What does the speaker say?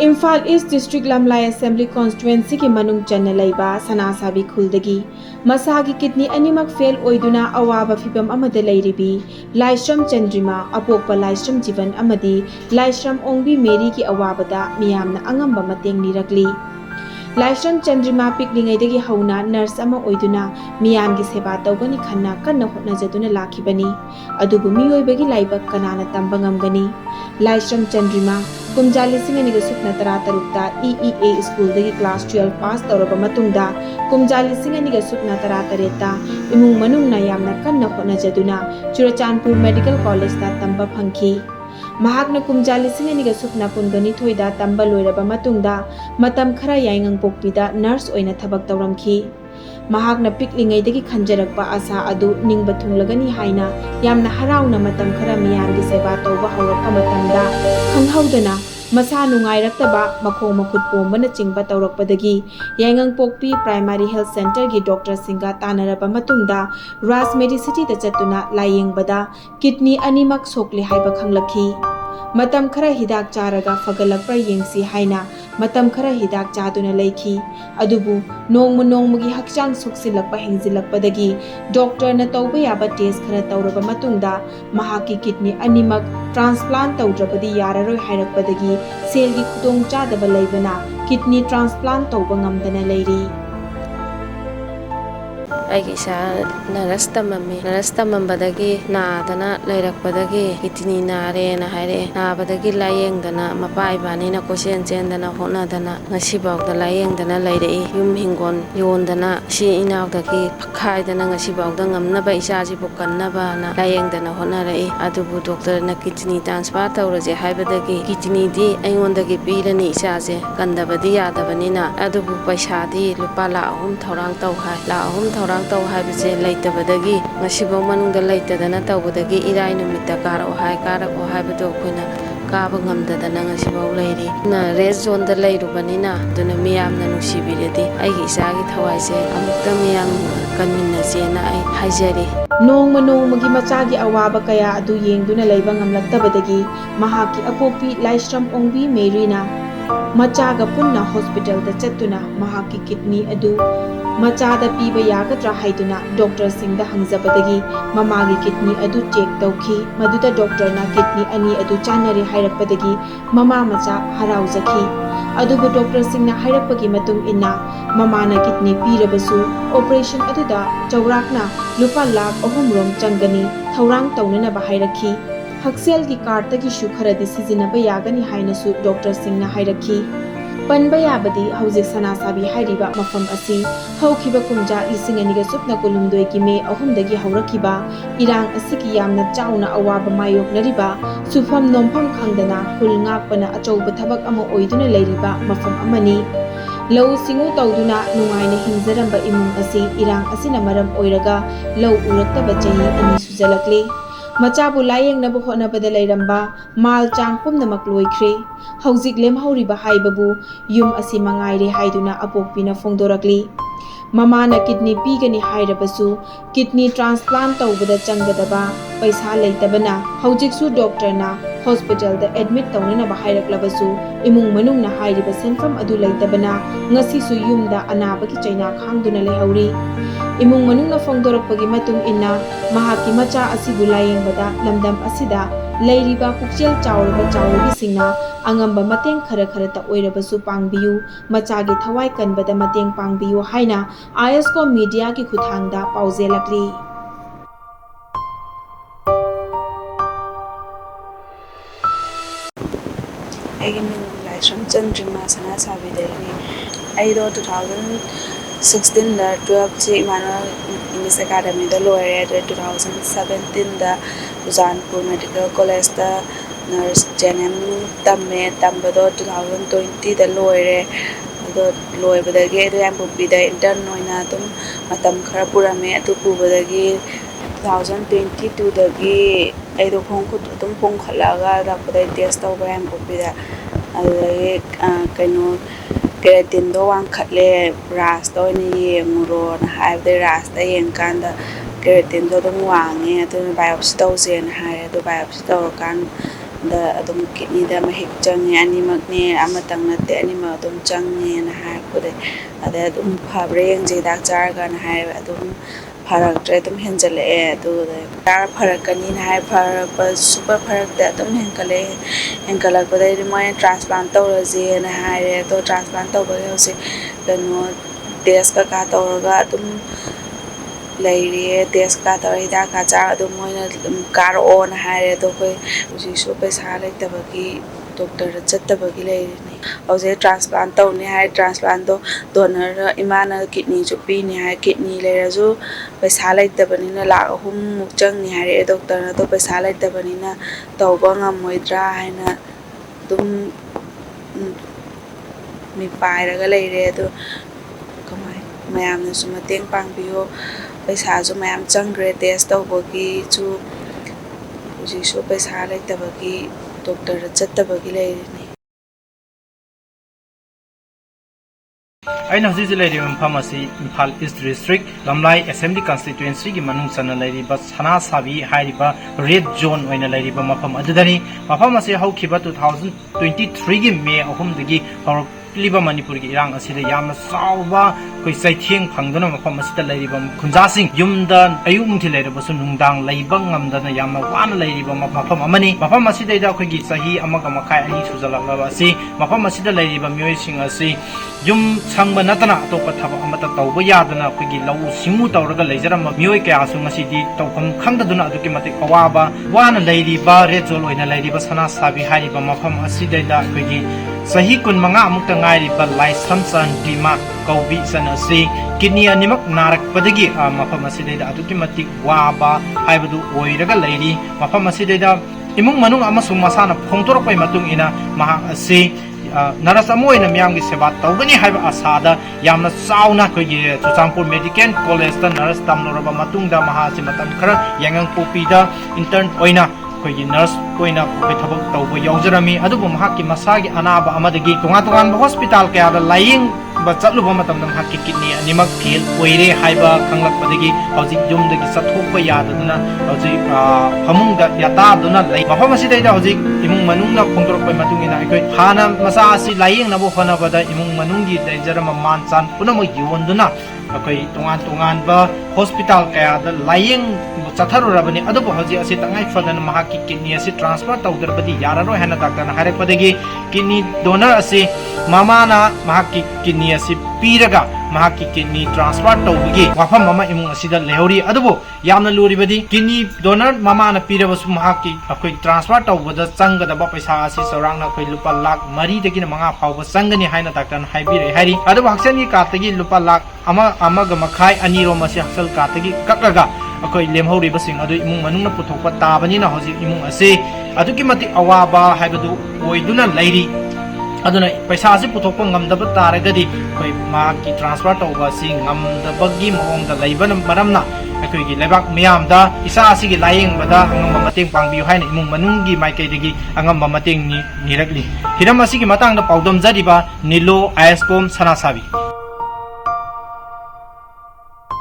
Imphal East District Lamlai Assembly Constituency ki manung channa laiba Sanasabi Khuldagi Masagi kidney Animak fail Oiduna awaba fibam amada Leiribi Laishram Chandrima Apokpa Laishram Jivan Amadi Laishram Ongbi Mary ki awabada miyamna angamba mateng nirakli Laishram Chandrima piklingaidagi hauna nurse ama oiduna miyamgi seba tawgani khanna kanna hotnajaduna lakhibani adubu miyoibagi laibak kanana tamba ngamgani Laishram Chandrima kumjali singani ga sukna tara tarukta EEA school dagi class 12 pass tawraba matungda kumjali singani ga sukna tara tareta imung manungna yamna kanna hotnajaduna Churachandpur Medical College da tamba phangki Mahakna kumjali singani ga sukna pungani thoida tamba loiraba matungda matam khara yaingang pokpida nurse oina thabak tawramki Mahakna piklingaidagi khanjarakpa asa adu ningba thunglagani haina yamna harauna matam khara miyamgi seba tawba hawrakpa matamda khanghaudana masa nungairakaba makhong makhut pombana chingba tawrakpadagi yaingang pokpi primary health center gi doctor singa tanaraba matungda Ras Medicity da chatuna layengbada kidney animak sokle haiba khanglakhi matam khara hidak charaga fagalakpra yengsi haina matam khara hidak chaduna leikhi adubu nongmagi hakchang soksilakpa hengzilakpadagi doctor na tawba yaba test khara tawraba matungda mahaki kidney animak transplant tawdrabadi yararoi hairakpadagi selgi khudong chadaba leibana kidney transplant tawba ngamdana leiri Aigi sa narastamambadagi naadana leirakpadagi kitini nare na haire naabadagi layengdana mapai bani na kosen chendana honadana ngasibawda layengdana leirei yum hingon yondana si inaudagi phakhaidana ngasibawda ngamnaba isaji bokannaba na layengdana honarei adubu doctor na kitini transfer tawraje haibadagi kitini di aingondagi pirani isaje kandabadi yadabanina adubu paisa di lupa la ahum thorang taw hai la ahum thorang taw haibase laitabadagi ngasibaw manungda laitadana tawbadagi irai numita karo haibado khoina kaba ngamdadana ngasibaw leiri na red zone da leirubani duna miyamna nusibiredi aigi isagi thawaise amukta miyam kanminasena ai haijari nongmagi machagi awaba kaya adu yengduna leiba ngamlaktabadagi mahaki apokpi Laishram Ongbi Merina machaga punna hospital da chatuna mahaki kidney adu machada piba yagadra haiduna doctor singda hangjabadagi mamagi kidney adu check tawki maduda doctor na kidney ani adu chanari hairakpadagi mama macha harauzaki adubu doctor singna hairakpagi matung inna mamana kidney pirabasu operation aduda chawrakna lupa lakh 3 rom changani thorang tawnana ba hairakhi Haksel ki card ki shukharadi sizinaba yagani hainasu doctor singna hairakhi Panba yabadi hauzik sanasabi hairiba mafam asi haukiba kumja lisinganiga supna kulumdoi ki me ahumdagi haurakiba irang asiki yamna chauna awaba mayoknariba sufam nompham khangdana hulngakpana achouba thabak ama oiduna leiriba mafam amani lau singu tawduna nungaina hingjaramba imung asi irang asina maram oiraga lau uraktaba chahi ani sujalakli Machabu layeng nabu hotnabada leiramba mal chang pumnamak loikhre hauzik lemhauriba haibabu yum asi mangaire haiduna apokpina fongdorakli mamana kidney pigani hairabasu kidney transplant tawbada changadaba paisa leitabana haujiksu doctor na hospital da admit tawnana ba hairaklabasu imung manung na hairiba senfam adu leitabana ngasi su yumda anabaki chaina khangduna lehauri imung manung na fongdorakpagi matung inna mahaki macha asibu layengbada lamdam asida leiriba pukchel chawrabi singna angamba mateng khara ta oirabasu pangbiyu machagi thawai kanbada mateng pangbiyu haina ISCOM media ki khuthangda paujelakli Laishram Chandrima Sanasabi Aido 2016 da 12 chi Emmanuel English Academy da loire 2017 da Churachandpur Medical College da nurse JNM tamme tambado 2020 da loire ado loibadagi ado yam pupida intern oina tum matam khara purame atu pubadagi 2022 dagi aido khongkhut tum khongkhalaga rakpada test tawba yam pupida adagi kaino Keratin do wang khatle ras do ni yenguro na haibde ras da yengkanda keratin do dum wange atu biopsy do zen hai do biopsy do kan da adum kidney da mahik changi animak ne amatang natte animak adum changi na hai pure ade adum phabre yang je dak char ga na hai adum pharak tre adum henjale adu dar pharak kani na hai phar super pharak da adum henkalak ba dai moi transplant tawra je na hai re to transplant tawba hose kano test ka tawra adum Leiri test ka tawra hida ka cha adum moina kar on hai re to koi uji so paisa laittabagi doctor chattabagi leiri ni ause transplant tawni hai transplant do donor imana kidney chu pi ni hai kidney leiraju paisa laittabani na lakh ahum muk chang ni hai doctor na to paisa laittabani na tawba ngamoidra haina dum mi pairaga leire ado kamai mayamna su mateng pangbiyo paisa ju mayam changre test tawbagi chu uji so paisa laittabagi doctor chattabagi leiri ni aina hasi leiribi pharmacy Imphal East District Lamlai Assembly Constituency gi manung sana leiriba sana sabi hairiba red zone oina leiriba mafam adudani mafam ase haukiba 2023 gi May 3 dagi liba Manipur gi irang asida yamna sauba koi saitheng phangdana mafam asida leiriba khunjasing yumda ayum thi leiriba su nungdang leiba ngamdana yamna wana leiriba mafam amani mafam asida ida khoi gi sahi amaga makai ani sujalakaba asi mafam asida leiriba myoi sing asi yum sangba natana atopa thaba amata tawba yadana khoi lau simu tawraga leijarama myoi kya su ngasidi tawpham khangdaduna aduki matik awaba wana leiriba rejol oina leiriba sana sabi hariba mafam asidai khoi sahi kun manga amukta ngairiba laisamsan dima kaubi sanasi kidney animak narak padagi mafam asidai aduki matik waba haibadu oiraga leiri mafam asidai imung manung amasung masana phongtorpai matung ina maha asi naras amoina miyam gi seba tawgani haiba asada yamna sauna khoi Chuchangpur Medical College da naras tamnoraba matungda maha si matam khara yangang popi da intern oina khoi nurse oina khoi thabak tawbo yaujarami adubu mahaki masagi anaba amadagi tungan hospital kaya da laying ba chatluba matamda mahaki kidney animak fail oire haiba khanglakpadagi hauji yumdagi sathokpa yadaduna hauji phamungda yataduna lay mafam asidai da hauji imung manungna phongtorpai matungina aikoi hana masa asi laying nabo honabada imung manunggi daijarama manchan punamo yonduna akoi tungan ba hospital kaya da laying chatharurabani adubu hauji asi tangai fadana mahaki kidney asi transfer tawdarbadi yararo hana doctor na harekpadagi kidney donor asi mamana mahaki kidney asi piraga mahaki kidney transfer tawbagi wafam mama imung asida lehori adubu yamna luribadi kidney donor mama na pirabasu mahaki akoi transfer tawbada changadaba paisa asi saurangna akoi lupa lakh 3 dagi na manga phawba changani haina doctor na haibire hairi adubu haksangi katagi lupa lakh amaga makhai aniro masi haksal katagi kakraga akoi lemhori basing adu imung manungna puthokpa tabani na hoji imung ase aduki mati awaba haibadu oiduna leiri aduna paisa ase puthokpa ngamdaba taragadi koi ma ki transfer tawba si ngamdabagi maongda leibana maramna akoi gi lebak miyamda isa asigi layeng bada angamba mateng pangbiu haina imung manunggi maikai dagi angamba mateng ni nirakli hiram asigi matangda paudom jadiba nilo ISCOM sana sabi